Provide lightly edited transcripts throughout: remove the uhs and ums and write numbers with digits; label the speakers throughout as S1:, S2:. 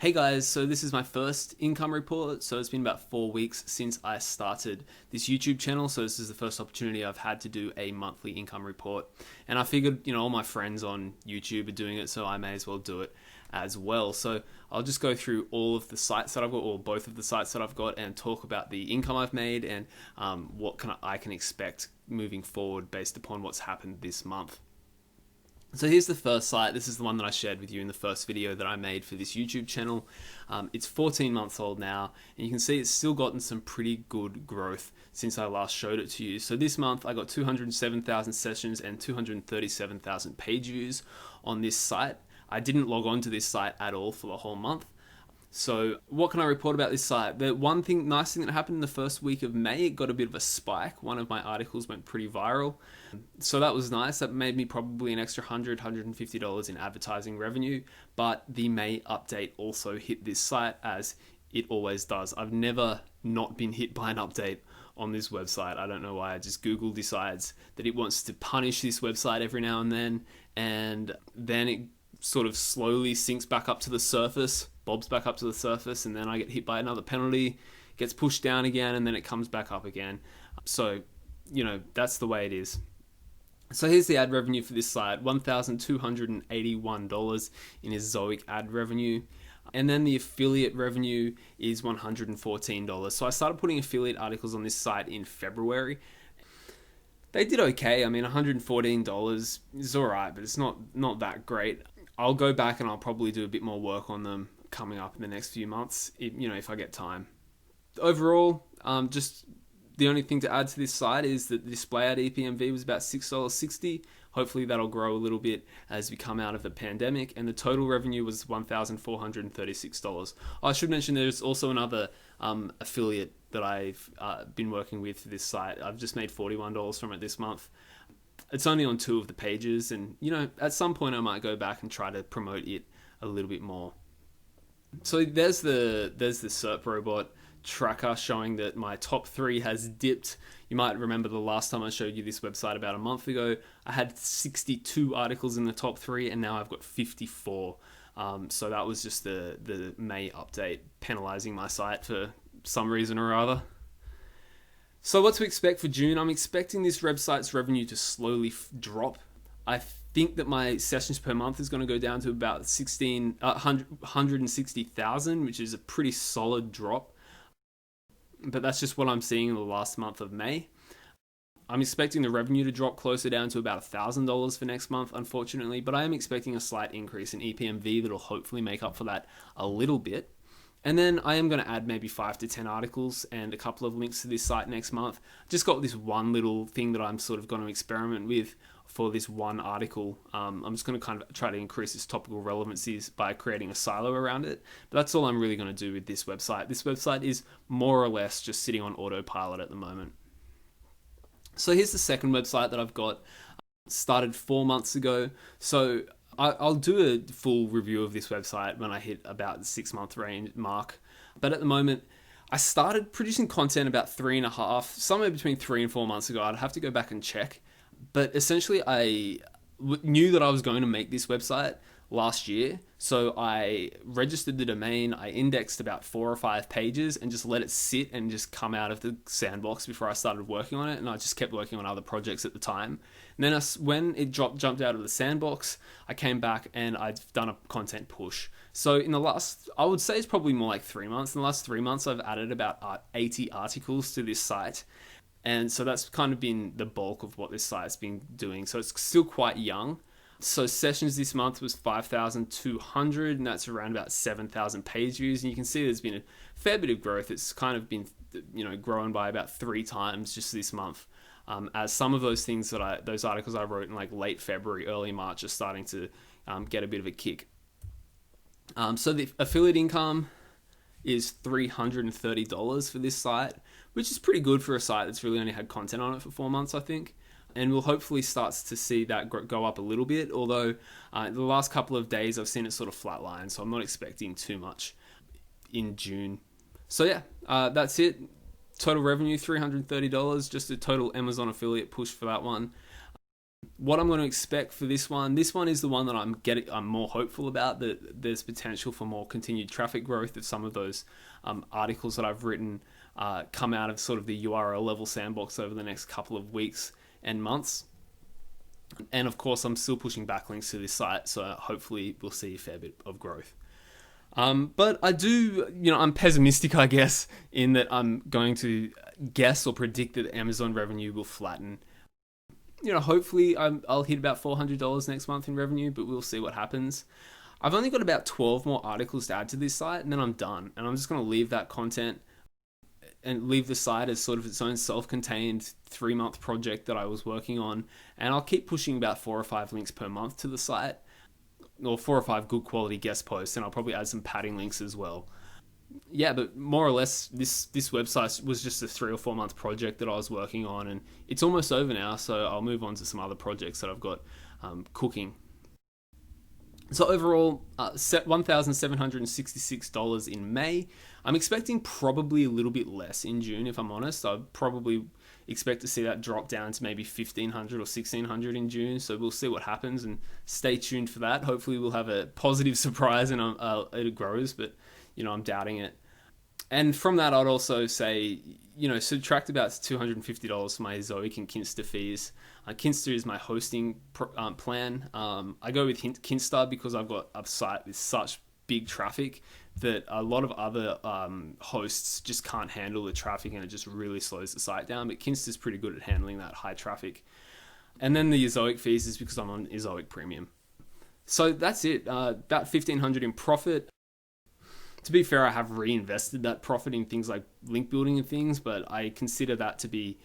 S1: Hey guys, so this is my first income report. So it's been about 4 weeks since I started this YouTube channel. So this is the first opportunity I've had to do a monthly income report. And I figured, all my friends on YouTube are doing it, so I may as well do it as well. So I'll just go through all of the sites that I've got, or both of the sites that I've got, and talk about the income I've made and what I can expect moving forward based upon what's happened this month. So here's the first site. This is the one that I shared with you in the first video that I made for this YouTube channel. It's 14 months old now, and you can see it's still gotten some pretty good growth since I last showed it to you. So this month I got 207,000 sessions and 237,000 page views on this site. I didn't log on to this site at all for the whole month. So what can I report about this site? The nice thing that happened in the first week of May, it got a bit of a spike. One of my articles went pretty viral. So that was nice. That made me probably an extra $150 in advertising revenue. But the May update also hit this site, as it always does. I've never not been hit by an update on this website. I don't know why. Just Google decides that it wants to punish this website every now and then it sort of slowly sinks back up to the surface, bobs back up to the surface, and then I get hit by another penalty, gets pushed down again, and then it comes back up again. So, that's the way it is. So here's the ad revenue for this site, $1,281 in his Zoic ad revenue. And then the affiliate revenue is $114. So I started putting affiliate articles on this site in February. They did okay. I mean, $114 is all right, but it's not that great. I'll go back and I'll probably do a bit more work on them coming up in the next few months, if I get time. Overall, just the only thing to add to this site is that the display ad EPMV was about $6.60. Hopefully that'll grow a little bit as we come out of the pandemic, and the total revenue was $1,436. I should mention there's also another affiliate that I've been working with for this site. I've just made $41 from it this month. It's only on 2 of the pages, and at some point I might go back and try to promote it a little bit more. So there's the SERP robot tracker showing that my top 3 has dipped. You might remember the last time I showed you this website about a month ago, I had 62 articles in the top 3, and now I've got 54. So that was just the May update penalizing my site for some reason or other. So what to expect for June? I'm expecting this website's revenue to slowly drop. I think that my sessions per month is going to go down to about 160,000, which is a pretty solid drop. But that's just what I'm seeing in the last month of May. I'm expecting the revenue to drop closer down to about $1,000 for next month, unfortunately, but I am expecting a slight increase in EPMV that'll hopefully make up for that a little bit. And then I am going to add maybe 5 to 10 articles and a couple of links to this site next month. Just got this one little thing that I'm sort of going to experiment with for this one article. I'm just going to kind of try to increase its topical relevancies by creating a silo around it. But that's all I'm really going to do with this website. This website is more or less just sitting on autopilot at the moment. So here's the second website that I've got. Started 4 months ago. So I'll do a full review of this website when I hit about the 6-month range mark. But at the moment, I started producing content about 3.5, somewhere between 3 and 4 months ago. I'd have to go back and check. But essentially, I knew that I was going to make this website last year. So I registered the domain, I indexed about 4 or 5 pages and just let it sit and just come out of the sandbox before I started working on it. And I just kept working on other projects at the time. And then when it jumped out of the sandbox, I came back and I've done a content push. So in the last, I would say it's probably more like 3 months. In the last 3 months, I've added about 80 articles to this site. And so that's kind of been the bulk of what this site's been doing. So it's still quite young. So sessions this month was 5,200, and that's around about 7,000 page views. And you can see there's been a fair bit of growth. It's kind of been, grown by about 3 times just this month. As some of those things those articles I wrote in like late February, early March are starting to get a bit of a kick. So the affiliate income is $330 for this site, which is pretty good for a site that's really only had content on it for 4 months, I think. And we'll hopefully start to see that go up a little bit, although the last couple of days I've seen it sort of flatline, so I'm not expecting too much in June. So yeah, that's it. Total revenue, $330, just a total Amazon affiliate push for that one. What I'm going to expect for this one is the one that I'm more hopeful about, that there's potential for more continued traffic growth if some of those articles that I've written come out of sort of the URL level sandbox over the next couple of weeks and months. And of course, I'm still pushing backlinks to this site, so hopefully we'll see a fair bit of growth. But I do, I'm pessimistic, I guess, in that I'm going to guess or predict that Amazon revenue will flatten. Hopefully I'll hit about $400 next month in revenue, but we'll see what happens. I've only got about 12 more articles to add to this site, and then I'm done. And I'm just going to leave that content and leave the site as sort of its own self-contained 3-month project that I was working on. And I'll keep pushing about 4 or 5 links per month to the site, or 4 or 5 good quality guest posts, and I'll probably add some padding links as well. Yeah, but more or less, this website was just a 3 or 4 month project that I was working on, and it's almost over now, so I'll move on to some other projects that I've got cooking. So overall, $1,766 in May. I'm expecting probably a little bit less in June, if I'm honest. I'd probably expect to see that drop down to maybe $1,500 or $1,600 in June. So we'll see what happens, and stay tuned for that. Hopefully we'll have a positive surprise and it grows, but I'm doubting it. And from that, I'd also say, subtract about $250 for my Ezoic and Kinsta fees. Kinsta is my hosting plan. I go with Kinsta because I've got a site with such big traffic that a lot of other hosts just can't handle the traffic, and it just really slows the site down. But Kinsta's pretty good at handling that high traffic. And then the Ezoic fees is because I'm on Ezoic Premium. So that's it. About $1,500 in profit. To be fair, I have reinvested that profit in things like link building and things, but I consider that to be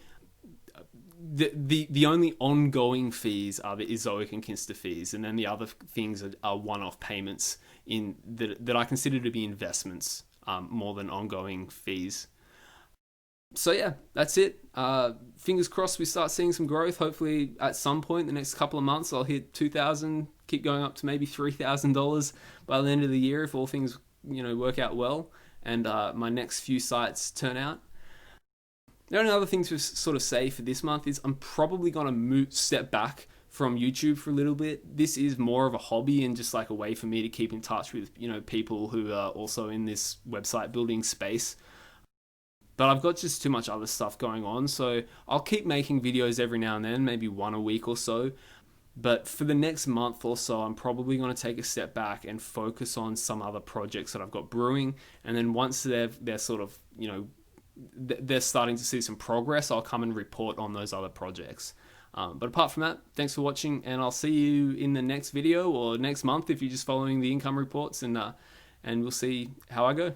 S1: the only ongoing fees are the Ezoic and Kinsta fees, and then the other things are one-off payments in that I consider to be investments more than ongoing fees. So yeah, that's it. Fingers crossed we start seeing some growth. Hopefully at some point in the next couple of months I'll hit $2,000, keep going up to maybe $3,000 by the end of the year if all things work out well, and my next few sites turn out. The only other thing to sort of say for this month is I'm probably going to step back from YouTube for a little bit. This is more of a hobby and just like a way for me to keep in touch with people who are also in this website building space. But I've got just too much other stuff going on, so I'll keep making videos every now and then, maybe one a week or so. But for the next month or so, I'm probably going to take a step back and focus on some other projects that I've got brewing. And then once they're sort of, they're starting to see some progress, I'll come and report on those other projects. But apart from that, thanks for watching, and I'll see you in the next video or next month if you're just following the income reports, and we'll see how I go.